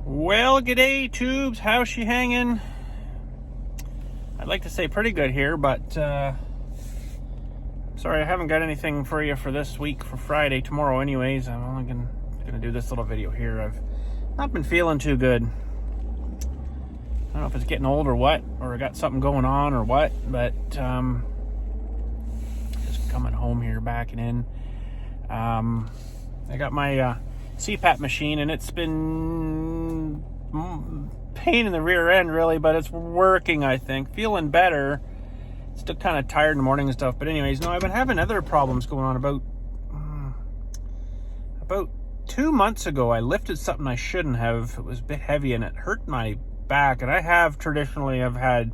Well, g'day, tubes. How's she hanging? I'd like to say pretty good here, but sorry I haven't got anything for you for this week, for Friday, tomorrow anyways. I'm only gonna do this little video here. I've not been feeling too good. I don't know if it's getting old or what, or I got something going on or what, but just coming home here, backing in. I got my CPAP machine, and it's been pain in the rear end really, but it's working. I think feeling better. Still kind of tired in the morning and stuff, but anyways, no, I've been having other problems going on. About 2 months ago, I lifted something I shouldn't have. It was a bit heavy and it hurt my back, and I have traditionally have had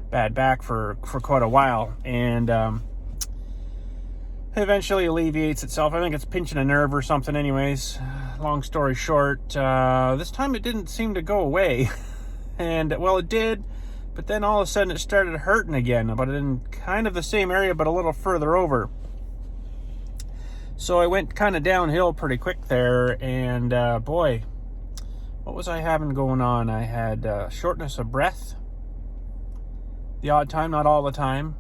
bad back for quite a while, and eventually alleviates itself. I think it's pinching a nerve or something. Anyways, long story short, this time it didn't seem to go away. And, well, it did, but then all of a sudden it started hurting again, but in kind of the same area, but a little further over. So I went kind of downhill pretty quick there, and boy, what was I having going on? I had shortness of breath the odd time, not all the time.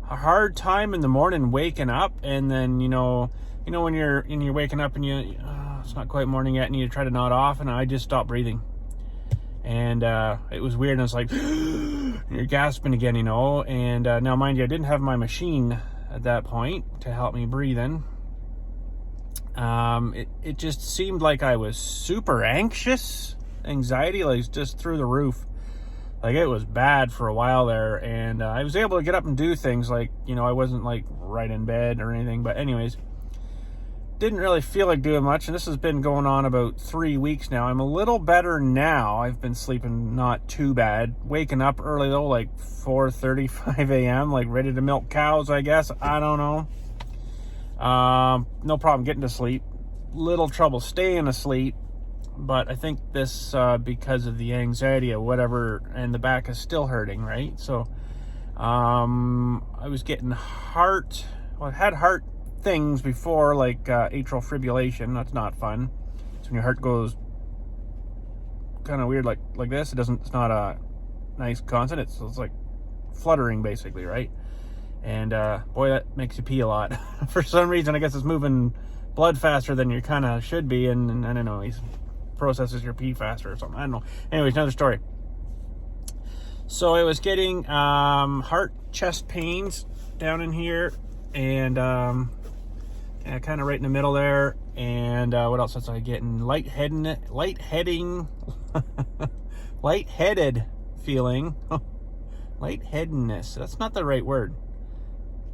A hard time in the morning waking up, and then you know when you're waking up and it's not quite morning yet, and you try to nod off, and I just stopped breathing, and it was weird. And it's like you're gasping again, and now mind you, I didn't have my machine at that point to help me breathe in. It just seemed like I was super anxious, anxiety like just through the roof. Like, it was bad for a while there, and I was able to get up and do things like, I wasn't like right in bed or anything, but anyways, didn't really feel like doing much, and this has been going on about 3 weeks now. I'm a little better now. I've been sleeping not too bad. Waking up early though, like 4:35 a.m., like ready to milk cows, I guess. I don't know. No problem getting to sleep. Little trouble staying asleep. But I think this, because of the anxiety or whatever, and the back is still hurting, right? So, I was getting I had heart things before, like atrial fibrillation. That's not fun. It's when your heart goes kind of weird, like this. It's not a nice constant. It's like fluttering, basically, right? And boy, that makes you pee a lot. For some reason, I guess it's moving blood faster than you kind of should be, and I don't know. Processes your pee faster or something. I don't know. Anyways, another story. So I was getting heart chest pains down in here, and kind of right in the middle there. And what else was I getting? Lightheaded feeling. Lightheadedness. That's not the right word.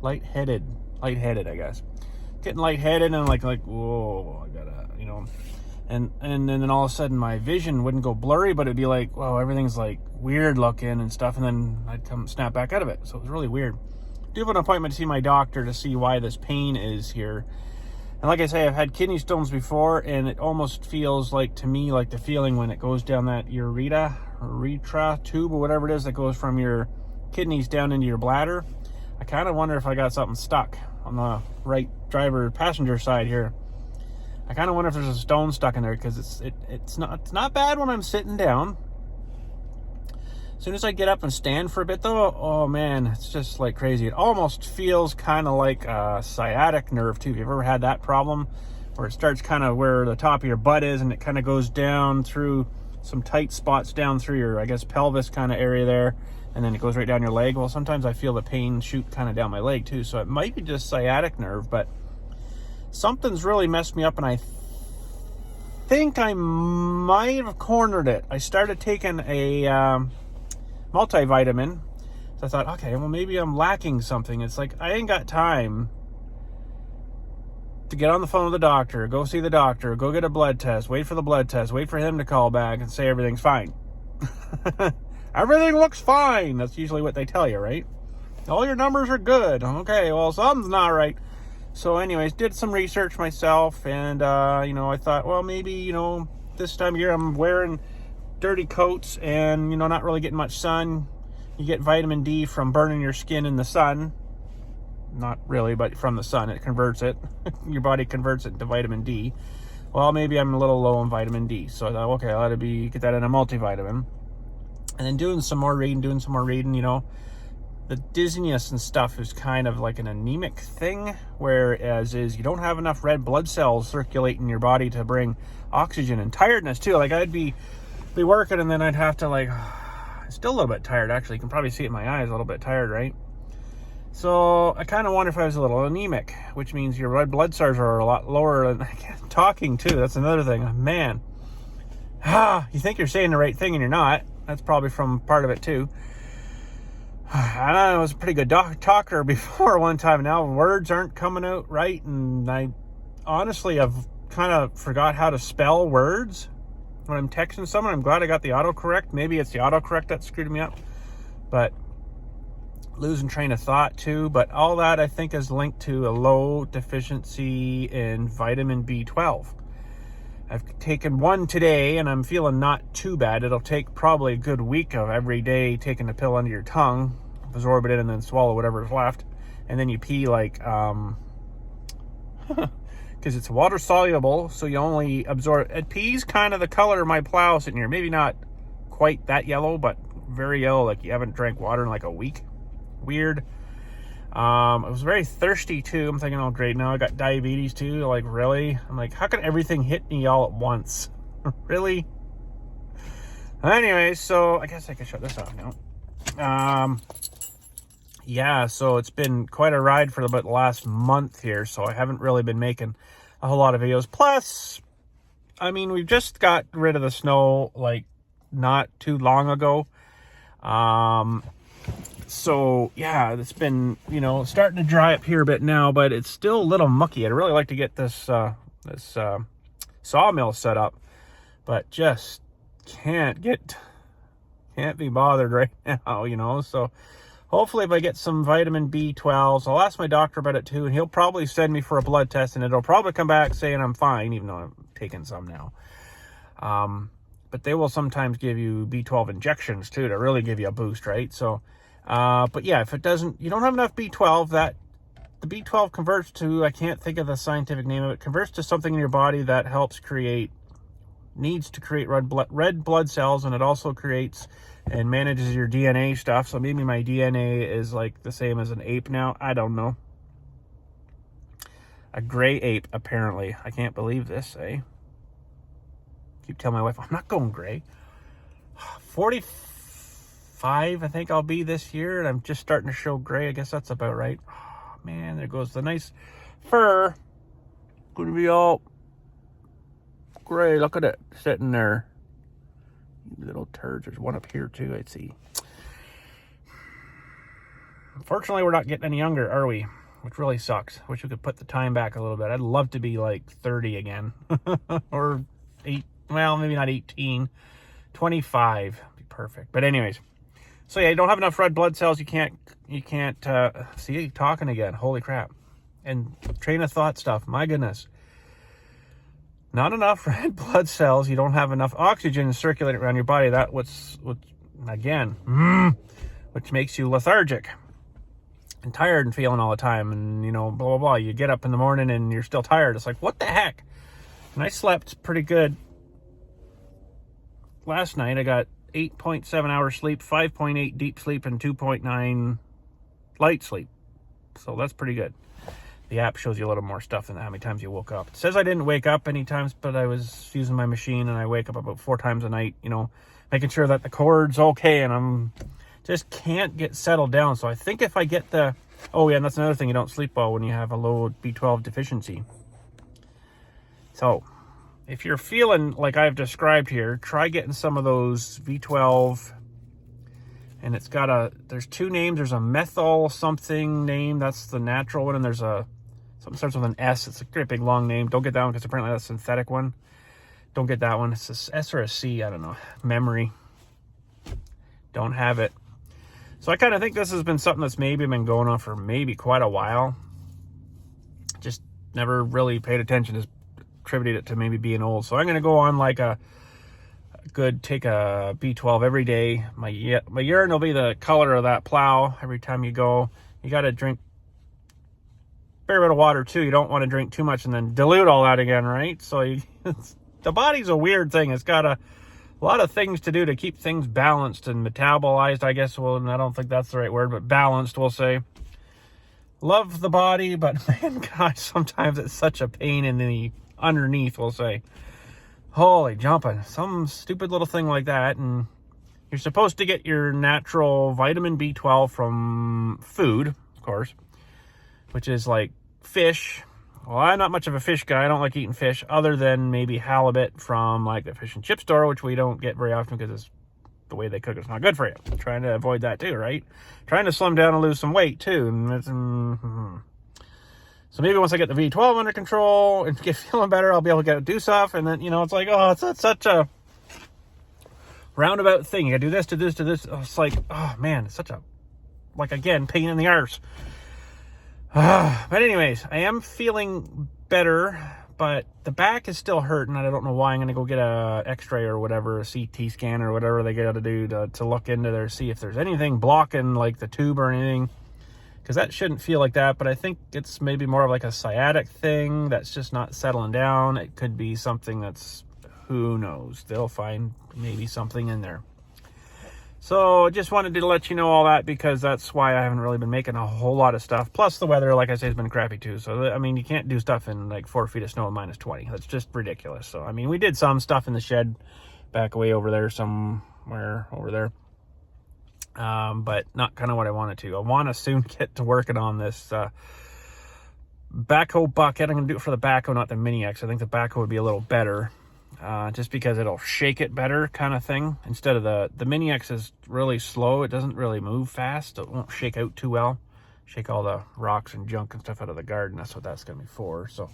Lightheaded, I guess. Getting lightheaded, and I'm like, whoa, I gotta, And then all of a sudden my vision wouldn't go blurry, but it'd be like, whoa, everything's like weird looking and stuff. And then I'd snap back out of it. So it was really weird. I do have an appointment to see my doctor to see why this pain is here. And like I say, I've had kidney stones before, and it almost feels like, to me, like the feeling when it goes down that urethra tube or whatever it is that goes from your kidneys down into your bladder. I kind of wonder if I got something stuck on the right passenger side here. I kind of wonder if there's a stone stuck in there, because it's not bad when I'm sitting down. As soon as I get up and stand for a bit though, oh man, it's just like crazy. It almost feels kind of like a sciatic nerve too. Have you ever had that problem where it starts kind of where the top of your butt is, and it kind of goes down through some tight spots down through your, I guess, pelvis kind of area there, and then it goes right down your leg? Well, sometimes I feel the pain shoot kind of down my leg too, so it might be just sciatic nerve, but something's really messed me up, and I think I might have cornered it. I started taking a multivitamin, so I thought, okay, well, maybe I'm lacking something. It's like I ain't got time to get on the phone with the doctor, go see the doctor, go get a blood test, wait for the blood test, wait for him to call back and say everything's fine. Everything looks fine. That's usually what they tell you, right? All your numbers are good. Okay, well, something's not right. So anyways, did some research myself, and I thought, well, maybe this time of year I'm wearing dirty coats and not really getting much sun. You get vitamin D from burning your skin in the sun. Not really, but from the sun, it converts it. Your body converts it to vitamin D. well, maybe I'm a little low in vitamin D. So I thought, okay, I ought to get that in a multivitamin. And then doing some more reading, you know, the dizziness and stuff is kind of like an anemic thing, whereas you don't have enough red blood cells circulating in your body to bring oxygen, and tiredness too. Like I'd be working and then I'd have to like, still a little bit tired actually. You can probably see it in my eyes, a little bit tired, right? So I kind of wonder if I was a little anemic, which means your red blood cells are a lot lower. And talking too, that's another thing. Man, you think you're saying the right thing and you're not. That's probably from part of it too. I was a pretty good talker before one time. Now words aren't coming out right, and I honestly have kind of forgot how to spell words when I'm texting someone. I'm glad I got the autocorrect. Maybe it's the autocorrect that screwed me up, but losing train of thought too. But all that I think is linked to a low deficiency in vitamin B12. I've taken one today and I'm feeling not too bad. It'll take probably a good week of every day taking a pill under your tongue, absorb it in and then swallow whatever's left. And then you pee like, because it's water soluble, so you only absorb, it pee's kind of the color of my plow sitting here. Maybe not quite that yellow, but very yellow, like you haven't drank water in like a week. Weird. I was very thirsty too. I'm thinking, oh great, now I got diabetes too. Like really? I'm like, how can everything hit me all at once? Really? Anyway, so I guess I can shut this off now. Yeah, so it's been quite a ride for about the last month here, so I haven't really been making a whole lot of videos. Plus, I mean, we've just got rid of the snow like not too long ago. So yeah, it's been, you know, starting to dry up here a bit now, but it's still a little mucky. I'd really like to get this sawmill set up, but just can't be bothered right now, you know. So hopefully if I get some vitamin B12, I'll ask my doctor about it too, and he'll probably send me for a blood test, and it'll probably come back saying I'm fine, even though I'm taking some now. But they will sometimes give you B12 injections too to really give you a boost, right? So but yeah, if it doesn't, you don't have enough B12, that the B12 converts to, I can't think of the scientific name of it, converts to something in your body that needs to create red blood cells, and it also creates and manages your DNA stuff. So maybe my DNA is like the same as an ape now. I don't know. A gray ape, apparently. I can't believe this, eh? Keep telling my wife, I'm not going gray. 45, I think I'll be this year, and I'm just starting to show gray. I guess that's about right. Oh, man, there goes the nice fur. Gonna be all gray. Look at it sitting there. Little turds. There's one up here too, I see. Unfortunately, we're not getting any younger, are we? Which really sucks. Wish we could put the time back a little bit. I'd love to be like 30 again. Or 8, well, maybe not 18. 25. Be perfect. But anyways. So yeah, you don't have enough red blood cells. You can't see, talking again. Holy crap. And train of thought stuff. My goodness. Not enough red blood cells. You don't have enough oxygen circulating around your body. That which makes you lethargic and tired and feeling all the time. And, you know, blah, blah, blah. You get up in the morning and you're still tired. It's like, what the heck? And I slept pretty good last night. I got 8.7 hours sleep, 5.8 deep sleep, and 2.9 light sleep. So that's pretty good. The app shows you a little more stuff than how many times you woke up. It says I didn't wake up any times, but I was using my machine, and I wake up about 4 times a night, you know, making sure that the cord's okay, and I'm just can't get settled down. So I think if I get oh yeah, and that's another thing, you don't sleep well when you have a low B12 deficiency. So if you're feeling like I've described here, try getting some of those B12, and it's got there's 2 names. There's a methyl something name, that's the natural one, and there's something starts with an S. It's a great big long name. Don't get that one because apparently that's a synthetic one. Don't get that one. It's a S or a C, I don't know. Memory. Don't have it. So I kind of think this has been something that's maybe been going on for maybe quite a while. Just never really paid attention. Just attributed it to maybe being old. So I'm going to go on like take a B12 every day. My urine will be the color of that plow every time you go. You got to drink fair bit of water too. You don't want to drink too much and then dilute all that again, right? So the body's a weird thing. It's got a lot of things to do to keep things balanced and metabolized, I guess. Well, and I don't think that's the right word, but balanced, we'll say. Love the body, but man, gosh, sometimes it's such a pain in the underneath, we'll say. Holy jumping. Some stupid little thing like that. And you're supposed to get your natural vitamin B12 from food, of course, which is like fish. Well, I'm not much of a fish guy. I don't like eating fish other than maybe halibut from like the fish and chip store, which we don't get very often because it's the way they cook it's not good for you. I'm trying to avoid that too, right? Trying to slim down and lose some weight too. And it's, So maybe once I get the V12 under control and get feeling better, I'll be able to do stuff. And then, it's like, oh, it's such a roundabout thing. You gotta do this to this to this. It's like, oh man, it's such a, like, again, pain in the arse. But anyways, I am feeling better, but the back is still hurting. I don't know why. I'm going to go get a x-ray or whatever, a CT scan or whatever they got to do to look into there, see if there's anything blocking like the tube or anything, because that shouldn't feel like that. But I think it's maybe more of like a sciatic thing that's just not settling down. It could be something that's, who knows, they'll find maybe something in there. So just wanted to let you know all that, because that's why I haven't really been making a whole lot of stuff. Plus the weather, like I say, has been crappy too. So, I mean, you can't do stuff in like 4 feet of snow and -20. That's just ridiculous. So, I mean, we did some stuff in the shed back away over there, somewhere over there. But not kind of what I wanted to. I want to soon get to working on this backhoe bucket. I'm going to do it for the backhoe, not the Mini X. I think the backhoe would be a little better. Just because it'll shake it better kind of thing. Instead of the Mini X is really slow. It doesn't really move fast. It won't shake out too well. Shake all the rocks and junk and stuff out of the garden. That's what that's going to be for. So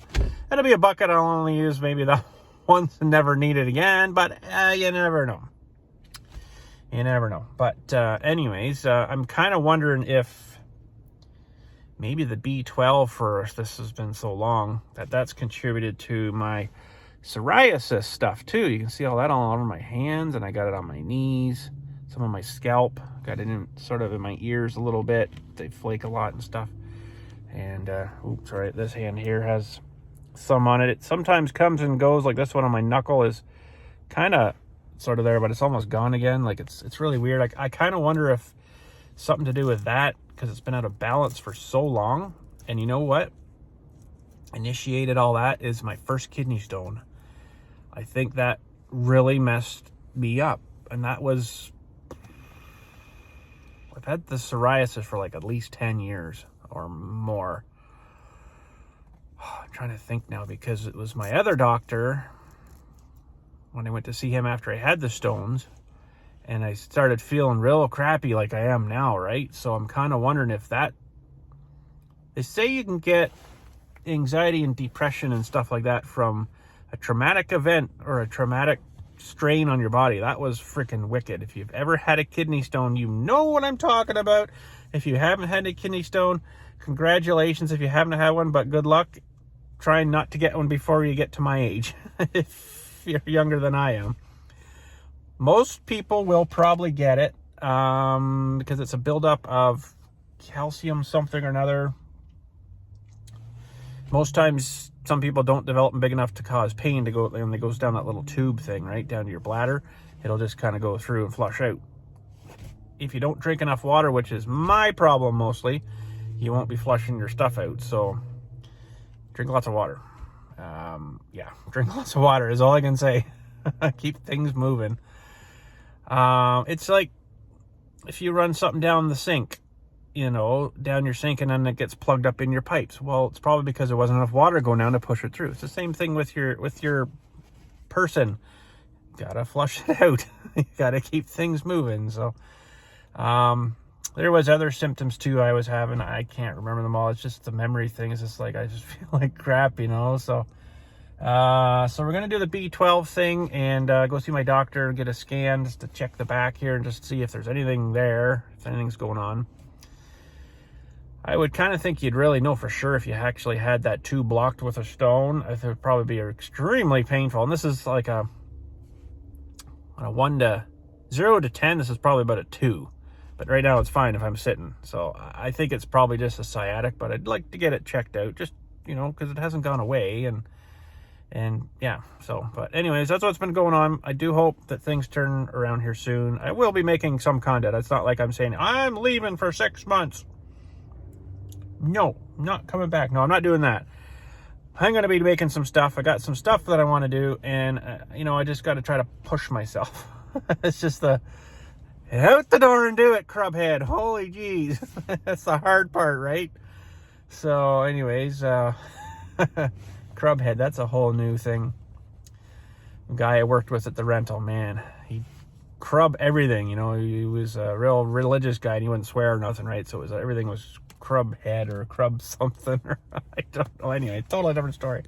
it'll be a bucket I'll only use maybe the once and never need it again. But you never know. You never know. But anyways, I'm kind of wondering if maybe the B12 for this has been so long that's contributed to my psoriasis stuff too. You can see all that all over my hands, and I got it on my knees, some on my scalp, got it in sort of in my ears a little bit. They flake a lot and stuff. And oops, right, this hand here has some on it. It sometimes comes and goes. Like this one on my knuckle is kind of sort of there, but it's almost gone again. Like it's really weird. I kind of wonder if something to do with that, because it's been out of balance for so long. And you know what initiated all that is my first kidney stone. I think that really messed me up. And that was, I've had the psoriasis for like at least 10 years or more. I'm trying to think now, because it was my other doctor when I went to see him after I had the stones, and I started feeling real crappy like I am now, right? So I'm kind of wondering if that, they say you can get anxiety and depression and stuff like that from a traumatic event or a traumatic strain on your body. That was freaking wicked. If you've ever had a kidney stone, you know what I'm talking about. If you haven't had a kidney stone, congratulations if you haven't had one, but good luck trying not to get one before you get to my age. If you're younger than I am. Most people will probably get it because it's a buildup of calcium something or another. Most times, some people don't develop them big enough to cause pain to go, and it goes down that little tube thing, right, down to your bladder. It'll just kind of go through and flush out. If you don't drink enough water, which is my problem mostly, you won't be flushing your stuff out. So drink lots of water. Yeah, drink lots of water is all I can say. Keep things moving. It's like if you run something down the sink, down your sink, and then it gets plugged up in your pipes. Well, it's probably because there wasn't enough water going down to push it through. It's the same thing with your person. Gotta flush it out. You gotta keep things moving. So, there was other symptoms too I was having. I can't remember them all. It's just the memory thing. It's just like, I just feel like crap, So, so we're going to do the B12 thing and go see my doctor and get a scan just to check the back here and just see if there's anything there, if anything's going on. I would kind of think you'd really know for sure if you actually had that tube blocked with a stone. I think it would probably be extremely painful. And this is like on a 0 to 10, this is probably about a 2. But right now it's fine if I'm sitting. So I think it's probably just a sciatic, but I'd like to get it checked out, just, you know, because it hasn't gone away. And yeah, so, but anyways, that's what's been going on. I do hope that things turn around here soon. I will be making some content. It's not like I'm saying, I'm leaving for 6 months. No, I'm not coming back. No, I'm not doing that. I'm going to be making some stuff. I got some stuff that I want to do, and, you know, I just got to try to push myself. It's just out the door and do it, crubhead. Holy jeez. That's the hard part, right? So, anyways, crubhead, that's a whole new thing. The guy I worked with at the rental, man, he crub everything, you know. He was a real religious guy, and he wouldn't swear or nothing, right? So everything was crub head or crub something, or I don't know. Anyway, totally different story.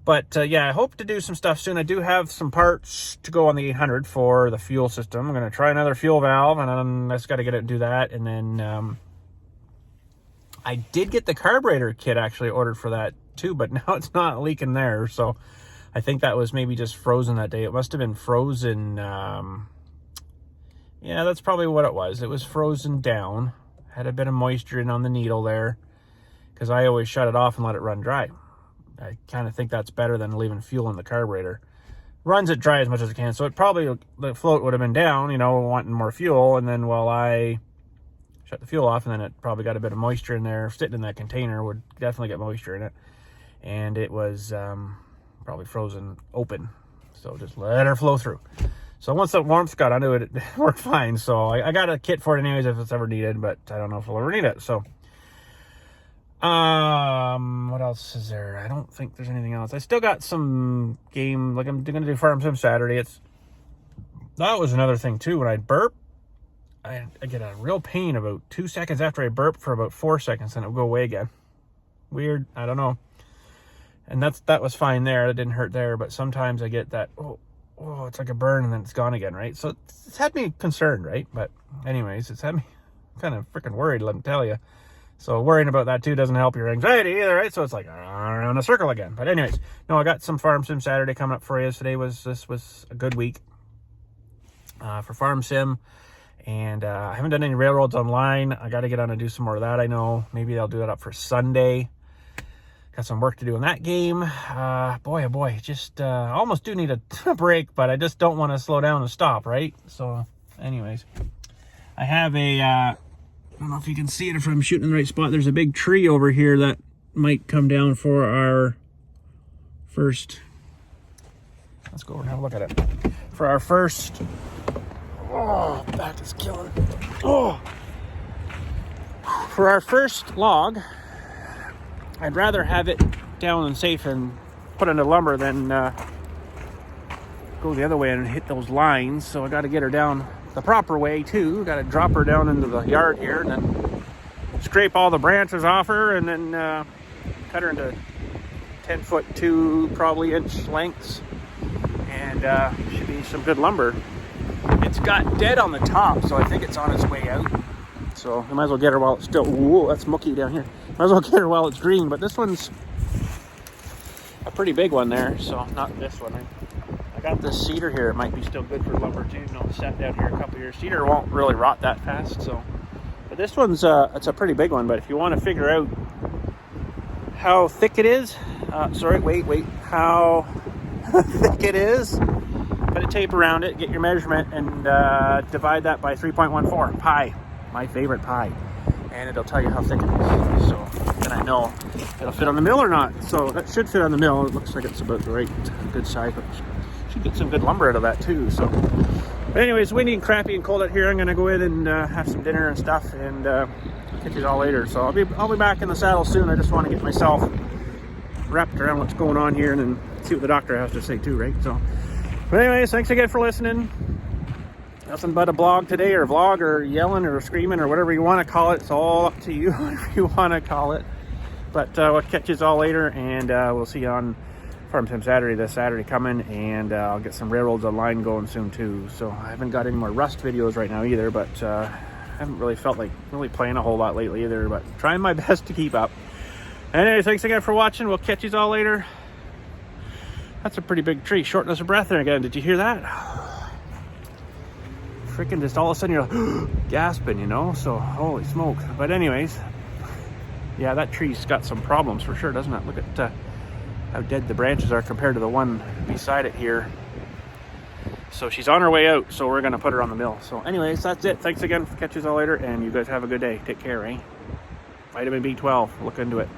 But yeah, I hope to do some stuff soon. I do have some parts to go on the 800 for the fuel system. I'm going to try another fuel valve, and I just got to get it and do that. And then I did get the carburetor kit actually ordered for that too, but now it's not leaking there. So I think that was maybe just frozen that day. It must have been frozen. Yeah, that's probably what it was. It was frozen down. Had a bit of moisture in on the needle there, because I always shut it off and let it run dry. I kind of think that's better than leaving fuel in the carburetor. Runs it dry as much as it can, so it probably, the float would have been down, you know, wanting more fuel, and then while I shut the fuel off, and then it probably got a bit of moisture in there, sitting in that container would definitely get moisture in it, and it was probably frozen open, so just let her flow through. So once that warmth got onto it, it worked fine. So I got a kit for it anyways if it's ever needed, but I don't know if I'll ever need it. So, what else is there? I don't think there's anything else. I still got some game, like I'm going to do Farm Sim Saturday. That was another thing too. When I burp, I get a real pain about 2 seconds after I burp for about 4 seconds, and it will go away again. Weird. I don't know. And that was fine there. It didn't hurt there, but sometimes I get that, oh, it's like a burn, and then it's gone again, right? So it's had me concerned, right? But anyways, it's had me kind of freaking worried, let me tell you. So worrying about that too doesn't help your anxiety either, right? So it's like around a circle again. But anyways, no, I got some Farm Sim Saturday coming up for you. This was a good week for Farm Sim. And I haven't done any railroads online. I got to get on and do some more of that, I know. Maybe I'll do that up for Sunday. Got some work to do in that game. Boy, oh boy, just almost do need a break, but I just don't want to slow down and stop, right? So anyways, I have I don't know if you can see it if I'm shooting in the right spot. There's a big tree over here that might come down for our first, let's go over and have a look at it. For our first, oh, back is killing it. Oh, for our first log, I'd rather have it down and safe and put into lumber than go the other way and hit those lines. So I got to get her down the proper way too. Got to drop her down into the yard here and then scrape all the branches off her, and then cut her into 10-foot 2 probably inch lengths, and should be some good lumber. It's got dead on the top, so I think it's on its way out. So I might as well get her while it's still, whoa, that's mucky down here. Might as well get her while it's green, but this one's a pretty big one there, so not this one. I got this cedar here. It might be still good for lumber too. You know, it's sat down here a couple years. Cedar won't really rot that fast, so. But this one's, it's a pretty big one, but if you want to figure out how thick it is, how thick it is, put a tape around it, get your measurement, and divide that by 3.14 pi. My favorite pi, and it'll tell you how thick it is. So then I know it'll fit on the mill or not. So that should fit on the mill. It looks like it's about the right good size, but should get some good lumber out of that too. So, but anyways, windy and crappy and cold out here. I'm gonna go in and have some dinner and stuff, and catch you all later. So I'll be back in the saddle soon. I just want to get myself wrapped around what's going on here, and then see what the doctor has to say too, right? So, but anyways, thanks again for listening. Nothing but a blog today, or vlog, or yelling, or screaming, or whatever you want to call it. It's all up to you, whatever you want to call it. But we'll catch you all later, and we'll see you on Farm Sim Saturday, this Saturday coming, and I'll get some railroads online going soon too. So I haven't got any more Rust videos right now either, but I haven't really felt like really playing a whole lot lately either, but trying my best to keep up. Anyway, thanks again for watching. We'll catch you all later. That's a pretty big tree. Shortness of breath there again. Did you hear that? freaking just all of a sudden you're like, gasping, you know? So, holy smoke. But anyways, yeah, that tree's got some problems for sure, doesn't it? Look at how dead the branches are compared to the one beside it here. So she's on her way out, so we're going to put her on the mill. So anyways, that's it. Thanks again. Catch you all later, and you guys have a good day. Take care, eh? Vitamin B12. Look into it.